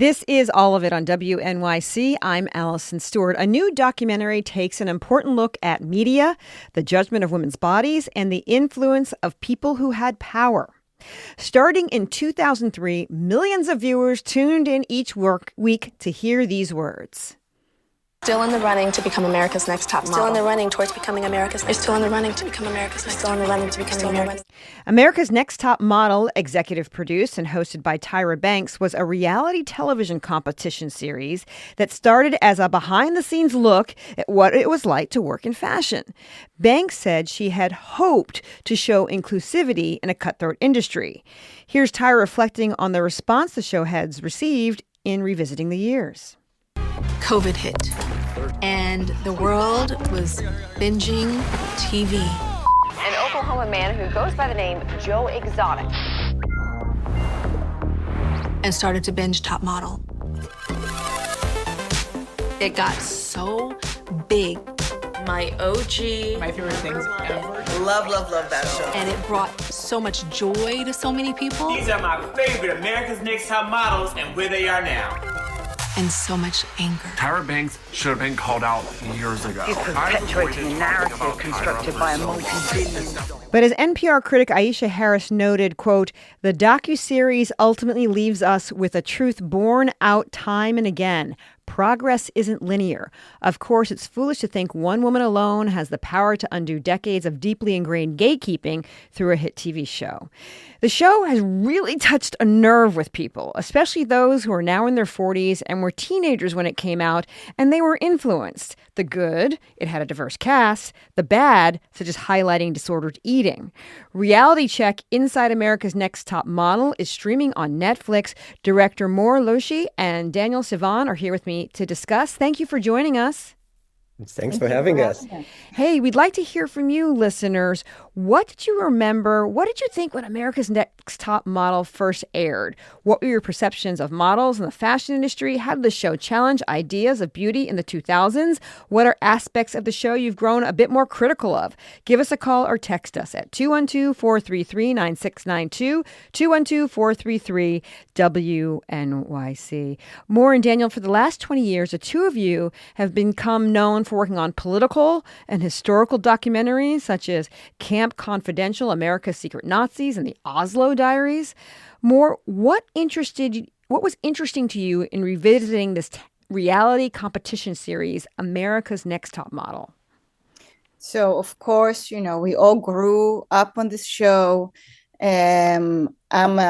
This is All of It on WNYC. I'm Allison Stewart. A new documentary takes an important look at media, the judgment of women's bodies, and the influence of people who had power. Starting in 2003, millions of viewers tuned in each week to hear these words. Still in the running to become America's next top model. Still in the running towards becoming America's next. Still in the running to become America's next. Still in the running to become America's. America's Next Top Model, executive produced and hosted by Tyra Banks, was a reality television competition series that started as a behind-the-scenes look at what it was like to work in fashion. Banks said she had hoped to show inclusivity in a cutthroat industry. Here's Tyra reflecting on the response the show has received in revisiting the years. COVID hit, and the world was binging TV. An Oklahoma man who goes by the name Joe Exotic. And started to binge Top Model. It got so big. My OG. My favorite things ever. Love that show. And it brought so much joy to so many people. These are my favorite America's Next Top Models and where they are now. And so much anger. Tyra Banks should have been called out years ago. You're perpetuating a narrative constructed by a multi-billion. But as NPR critic Aisha Harris noted, quote, the docuseries ultimately leaves us with a truth borne out time and again. Progress isn't linear. Of course, it's foolish to think one woman alone has the power to undo decades of deeply ingrained gatekeeping through a hit TV show. The show has really touched a nerve with people, especially those who are now in their 40s and were teenagers when it came out, and they were influenced. The good, it had a diverse cast. The bad, such as highlighting disordered eating. Reality Check Inside America's Next Top Model is streaming on Netflix. Director Moore Loshi and Daniel Sivan are here with me to discuss. Thank you for joining us. Thanks for having us. Hey, we'd like to hear from you, listeners. What did you remember? What did you think when America's Next Top Model first aired? What were your perceptions of models in the fashion industry? How did the show challenge ideas of beauty in the 2000s? What are aspects of the show you've grown a bit more critical of? Give us a call or text us at 212-433-9692, 212-433-WNYC. Moore and Daniel, for the last 20 years, the two of you have become known for working on political and historical documentaries such as Camp Confidential, America's Secret Nazis, and the Oslo Diaries. Moore, what was interesting to you in revisiting this reality competition series, America's Next Top Model? So, of course, we all grew up on this show. I'm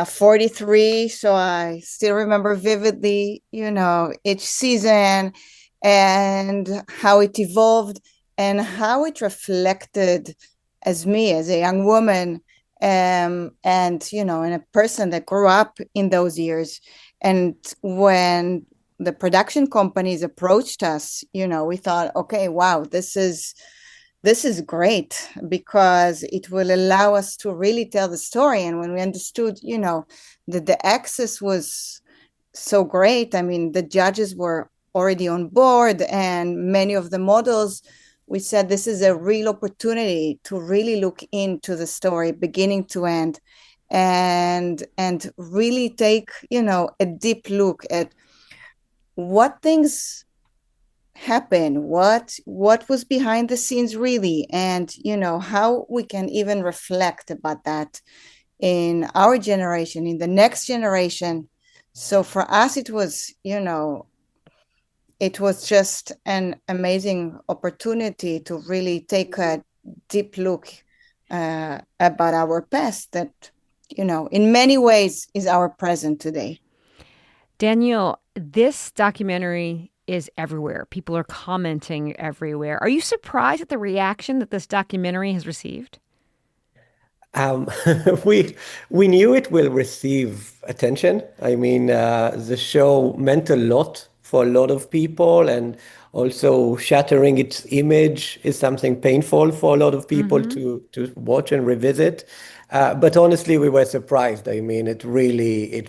43, so I still remember vividly, each season and how it evolved and how it reflected as me, as a young woman, and, and a person that grew up in those years. And when the production companies approached us, we thought, okay, wow, this is great because it will allow us to really tell the story. And when we understood, that the access was so great, I mean, the judges were already on board and many of the models, we said this is a real opportunity to really look into the story beginning to end and really take, a deep look at what things happen, what was behind the scenes really, and, how we can even reflect about that in our generation, in the next generation. So for us, it was, it was just an amazing opportunity to really take a deep look about our past that, in many ways is our present today. Daniel, this documentary is everywhere. People are commenting everywhere. Are you surprised at the reaction that this documentary has received? We knew it will receive attention. I mean, the show meant a lot for a lot of people, and also shattering its image is something painful for a lot of people to watch and revisit. But honestly, we were surprised. I mean, it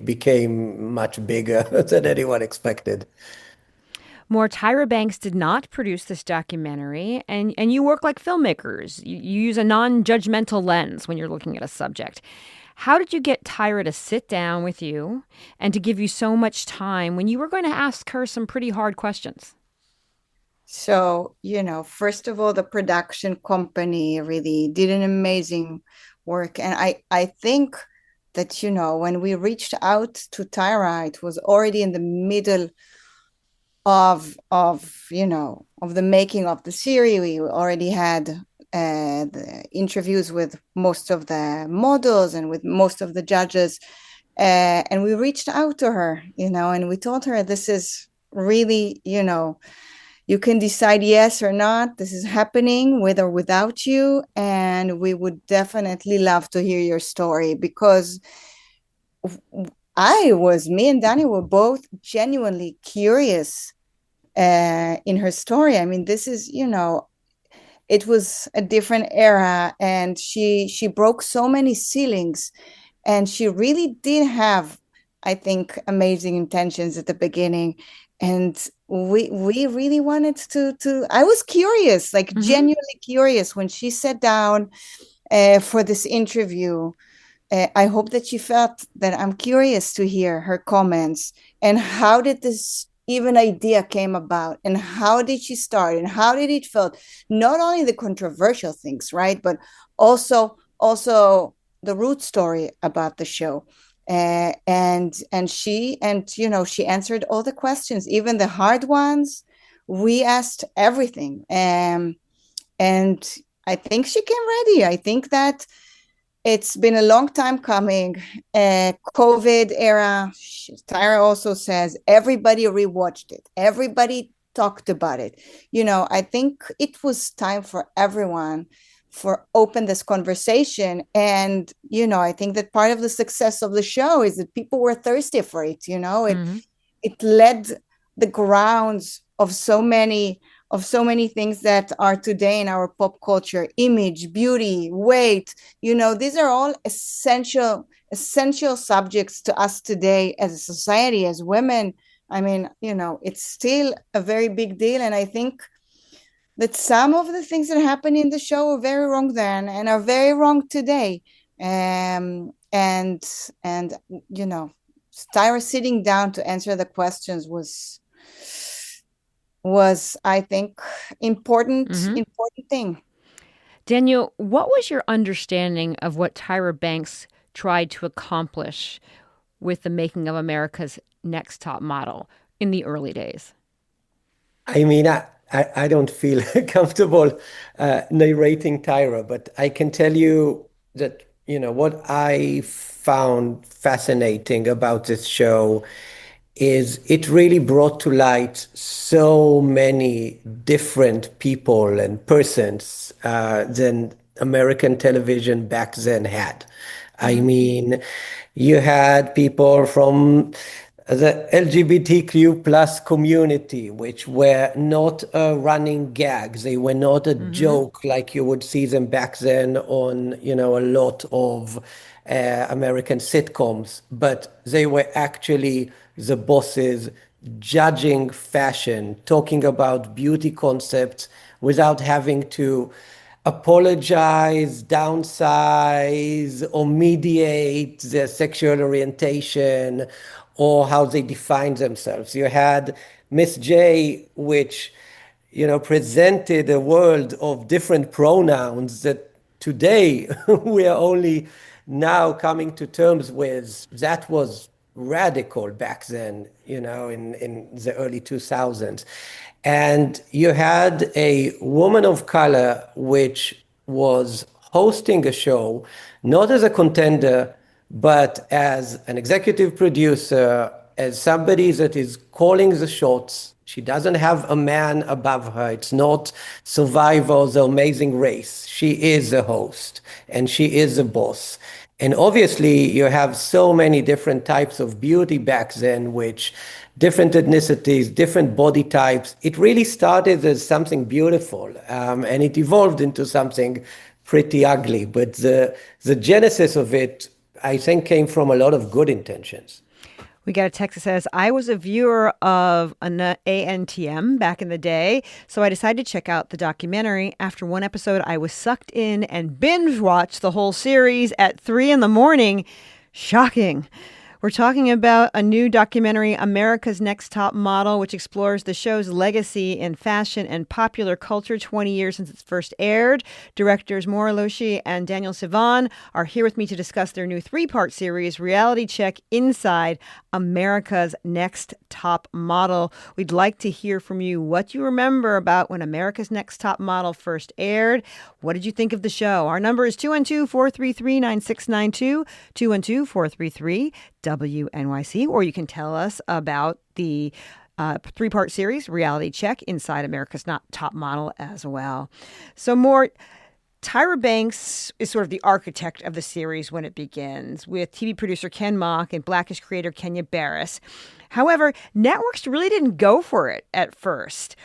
became much bigger than anyone expected. Moore, Tyra Banks did not produce this documentary, and you work like filmmakers. You use a non-judgmental lens when you're looking at a subject. How did you get Tyra to sit down with you and to give you so much time when you were going to ask her some pretty hard questions? So, first of all, the production company really did an amazing work. And I think that, when we reached out to Tyra, it was already in the middle of the making of the series. We already had the interviews with most of the models and with most of the judges. And we reached out to her, and we told her, this is really, you can decide yes or not. This is happening with or without you. And we would definitely love to hear your story, because me and Danny were both genuinely curious in her story. I mean, this is, it was a different era, and she broke so many ceilings, and she really did have, I think, amazing intentions at the beginning. And we really wanted to I was curious, like genuinely curious when she sat down for this interview. I hope that she felt that I'm curious to hear her comments, and how did this even idea came about, and how did she start, and how did it felt, not only the controversial things, right, but also the root story about the show. And she answered all the questions, even the hard ones. We asked everything, and I think she came ready. I think that it's been a long time coming. COVID era. Tyra also says everybody rewatched it. Everybody talked about it. I think it was time for everyone for open this conversation. And, I think that part of the success of the show is that people were thirsty for it. It led the grounds of so many things that are today in our pop culture: image, beauty, weight. These are all essential subjects to us today as a society, as women. I mean, it's still a very big deal. And I think that some of the things that happened in the show were very wrong then and are very wrong today. And Tyra sitting down to answer the questions was I think important thing. Daniel, what was your understanding of what Tyra Banks tried to accomplish with the making of America's Next Top Model in the early days? I mean, I don't feel comfortable narrating Tyra, but I can tell you that, what I found fascinating about this show is it really brought to light so many different people and persons than American television back then had. I mean, you had people from the LGBTQ plus community, which were not running gags. They were not a joke like you would see them back then on, a lot of American sitcoms, but they were actually the bosses judging fashion, talking about beauty concepts without having to apologize, downsize, or mediate their sexual orientation or how they define themselves. You had Miss J, which, presented a world of different pronouns that today we are only now coming to terms with. That was radical back then, in the early 2000s. And you had a woman of color which was hosting a show, not as a contender, but as an executive producer, as somebody that is calling the shots. She doesn't have a man above her. It's not Survivor, The Amazing Race. She is a host and she is a boss. And obviously you have so many different types of beauty back then, which different ethnicities, different body types. It really started as something beautiful, and it evolved into something pretty ugly. But the genesis of it, I think, came from a lot of good intentions. We got a text that says, I was a viewer of an ANTM back in the day, so I decided to check out the documentary. After one episode, I was sucked in and binge watched the whole series at 3 a.m. Shocking. We're talking about a new documentary, America's Next Top Model, which explores the show's legacy in fashion and popular culture 20 years since its first aired. Directors Maura Loshi and Daniel Sivan are here with me to discuss their new 3-part series, Reality Check Inside America's Next Top Model. We'd like to hear from you what you remember about when America's Next Top Model first aired. What did you think of the show? Our number is 212-433-9692, 212-433 WNYC, or you can tell us about the 3-part series, Reality Check Inside America's Top Model as well. So more, Tyra Banks is sort of the architect of the series when it begins, with TV producer Ken Mock and Blackish creator Kenya Barris. However, networks really didn't go for it at first.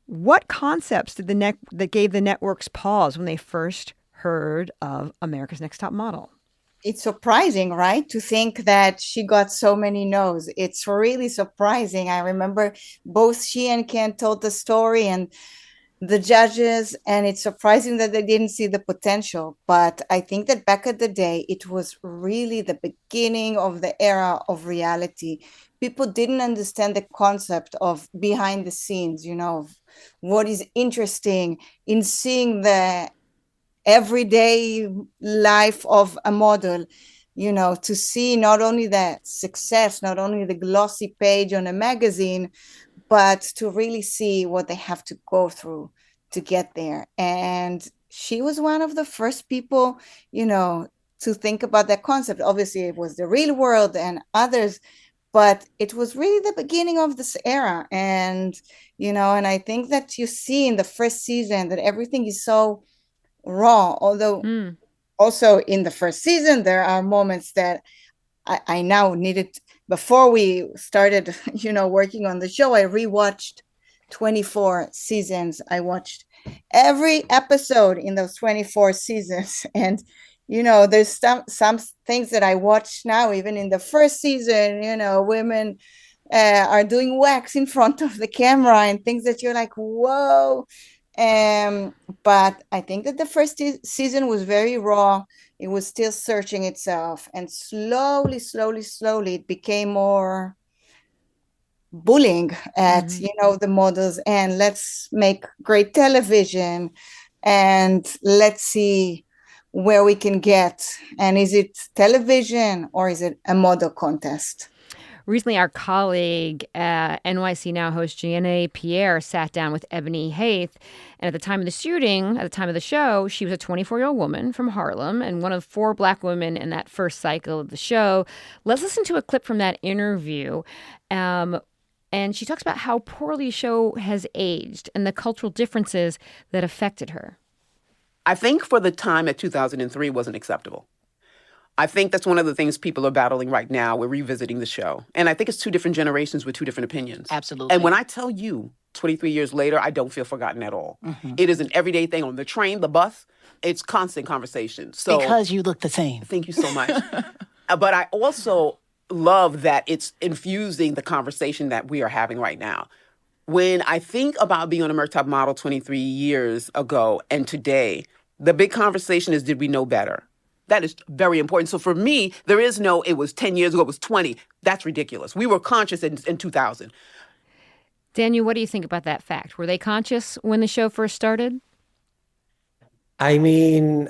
What concepts did that gave the networks pause when they first heard of America's Next Top Model? It's surprising, right? To think that she got so many no's. It's really surprising. I remember both she and Ken told the story and the judges, and it's surprising that they didn't see the potential. But I think that back at the day, it was really the beginning of the era of reality. People didn't understand the concept of behind the scenes, of what is interesting in seeing the everyday life of a model, to see not only the success, not only the glossy page on a magazine, but to really see what they have to go through to get there. And she was one of the first people, to think about that concept. Obviously, it was the Real World and others, but it was really the beginning of this era. And, and I think that you see in the first season that everything is so raw, although also in the first season there are moments that I now needed. Before we started working on the show, I rewatched 24 seasons. I watched every episode in those 24 seasons, and there's some things that I watch now, even in the first season, women are doing wax in front of the camera and things that you're like, whoa. But I think that the first season was very raw. It was still searching itself, and slowly it became more bullying at the models, and let's make great television and let's see where we can get, and is it television or is it a model contest? Recently, our colleague, NYC Now host Gianna Pierre, sat down with Ebony Haith. And at the time of the shooting, at the time of the show, she was a 24-year-old woman from Harlem and one of 4 Black women in that first cycle of the show. Let's listen to a clip from that interview. And she talks about how poorly the show has aged and the cultural differences that affected her. I think for the time that 2003 wasn't acceptable. I think that's one of the things people are battling right now. We're revisiting the show. And I think it's 2 different generations with 2 different opinions. Absolutely. And when I tell you 23 years later, I don't feel forgotten at all. Mm-hmm. It is an everyday thing on the train, the bus. It's constant conversation. So because you look the same. Thank you so much. But I also love that it's infusing the conversation that we are having right now. When I think about being on America's Top Model 23 years ago and today, the big conversation is, did we know better? That is very important. So for me, there is no, it was 10 years ago, it was 20. That's ridiculous. We were conscious in 2000. Daniel, what do you think about that fact? Were they conscious when the show first started? I mean,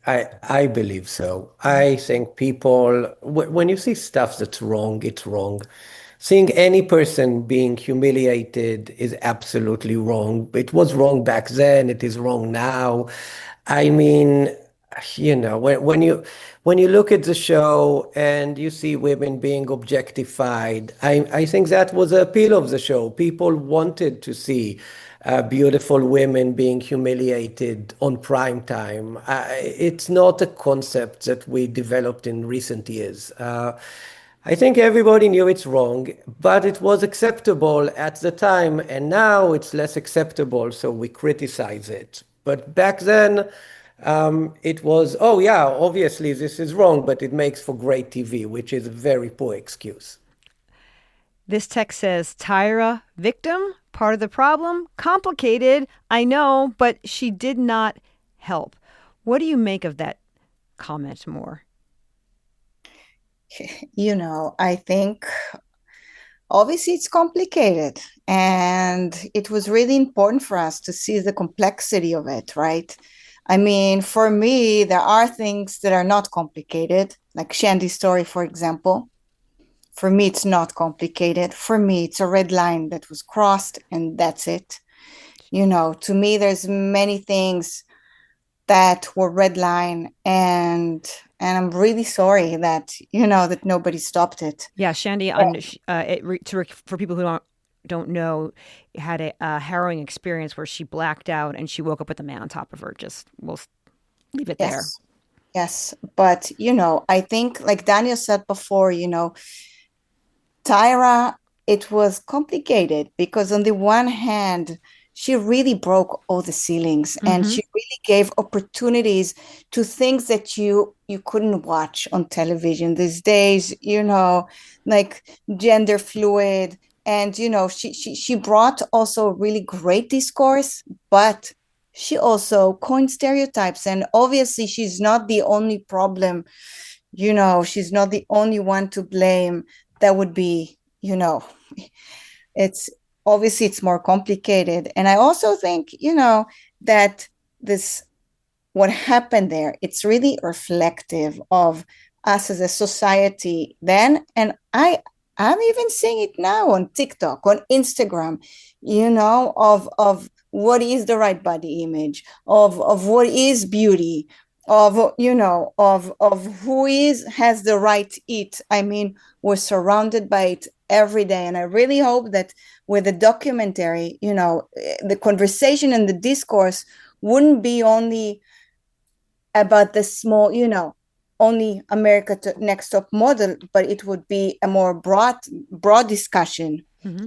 I believe so. I think people, when you see stuff that's wrong, it's wrong. Seeing any person being humiliated is absolutely wrong. It was wrong back then. It is wrong now. I mean, when you look at the show and you see women being objectified, I think that was the appeal of the show. People wanted to see beautiful women being humiliated on prime time. It's not a concept that we developed in recent years. I think everybody knew it's wrong, but it was acceptable at the time, and now it's less acceptable, so we criticize it. But back then, it was, oh yeah, obviously this is wrong, but it makes for great TV, which is a very poor excuse. This text says, Tyra, victim, part of the problem, complicated, I know, but she did not help. What do you make of that comment, More? I think obviously it's complicated, and it was really important for us to see the complexity of it, right? I mean, for me, there are things that are not complicated, like Shandy's story, for example. For me, it's not complicated. For me, it's a red line that was crossed, and that's it. To me, there's many things that were red line, and I'm really sorry that that nobody stopped it. Yeah, Shandy, for people who don't know, had a harrowing experience where she blacked out and she woke up with a man on top of her. We'll leave it there. Yes, but I think, like Daniel said before, Tyra, it was complicated because on the one hand, she really broke all the ceilings, and she really gave opportunities to things that you couldn't watch on television these days, like gender fluid. And she brought also really great discourse, but she also coined stereotypes. And obviously she's not the only problem, she's not the only one to blame. That would be, it's obviously it's more complicated. And I also think, that what happened there, it's really reflective of us as a society then. And I'm even seeing it now on TikTok, on Instagram, of what is the right body image, of what is beauty, of who has the right to eat. I mean, we're surrounded by it every day. And I really hope that with the documentary, the conversation and the discourse wouldn't be only about the small, only America Next Top Model, but it would be a more broad discussion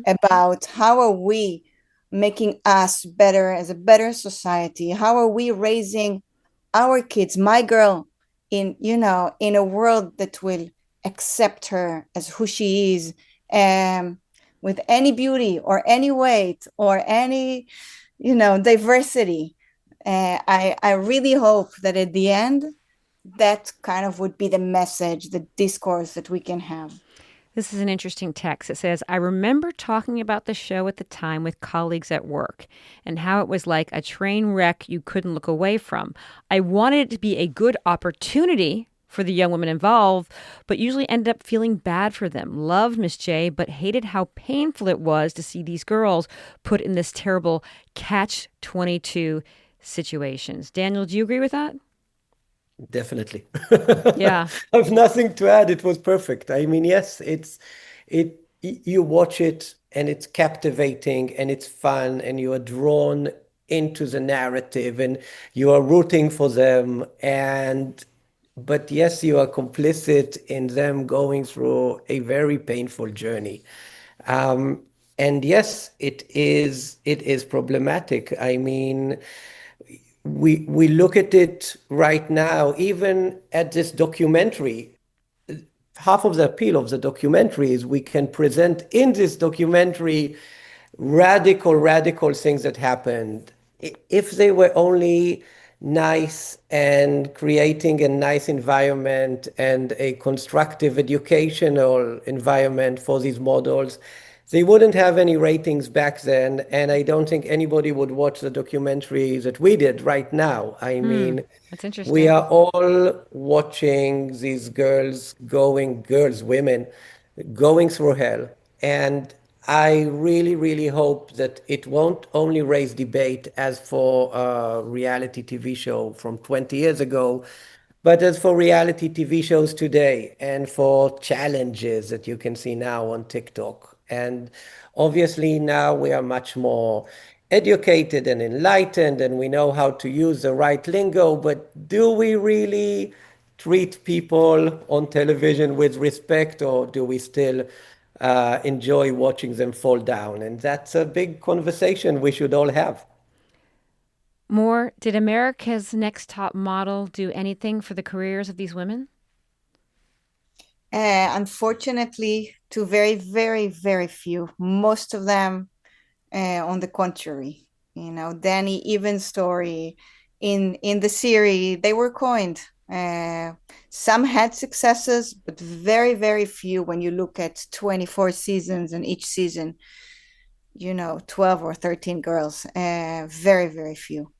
about how are we making us better as a better society? How are we raising our kids, my girl, in a world that will accept her as who she is, with any beauty or any weight or any, diversity. I really hope that at the end, that kind of would be the message, the discourse that we can have. This is an interesting text. It says, I remember talking about the show at the time with colleagues at work and how it was like a train wreck you couldn't look away from. I wanted it to be a good opportunity for the young women involved, but usually ended up feeling bad for them. Loved Miss J, but hated how painful it was to see these girls put in this terrible catch-22 situations. Daniel, do you agree with that? Definitely. Yeah. I have nothing to add. It was perfect. I mean, yes, you watch it and it's captivating and it's fun and you are drawn into the narrative and you are rooting for them. But yes, you are complicit in them going through a very painful journey. And yes, it is problematic. I mean, we look at it right now, even at this documentary. Half of the appeal of the documentary is we can present in this documentary radical things that happened. If they were only nice and creating a nice environment and a constructive educational environment for these models, they wouldn't have any ratings back then. And I don't think anybody would watch the documentary that we did right now. I mean, that's interesting. We are all watching these women going through hell. And I really hope that it won't only raise debate as for a reality TV show from 20 years ago, but as for reality TV shows today and for challenges that you can see now on TikTok. And obviously now we are much more educated and enlightened and we know how to use the right lingo, but do we really treat people on television with respect, or do we still enjoy watching them fall down? And that's a big conversation we should all have. More, did America's Next Top Model do anything for the careers of these women? Unfortunately, to very, very, very few. Most of them, on the contrary, Danny Evans' story in the series, they were coined. Some had successes, but very, very few. When you look at 24 seasons and each season, 12 or 13 girls, very, very few.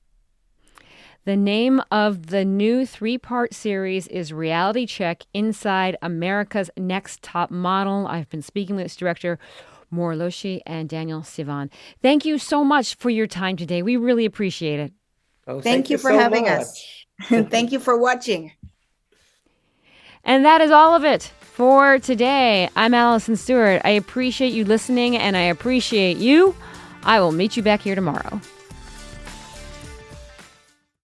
The name of the new 3-part series is Reality Check: Inside America's Next Top Model. I've been speaking with its director, Mor Loshi and Daniel Sivan. Thank you so much for your time today. We really appreciate it. Oh, thank you for so having much. us. Thank you for watching. And that is all of it for today. I'm Allison Stewart. I appreciate you listening, and I appreciate you. I will meet you back here tomorrow.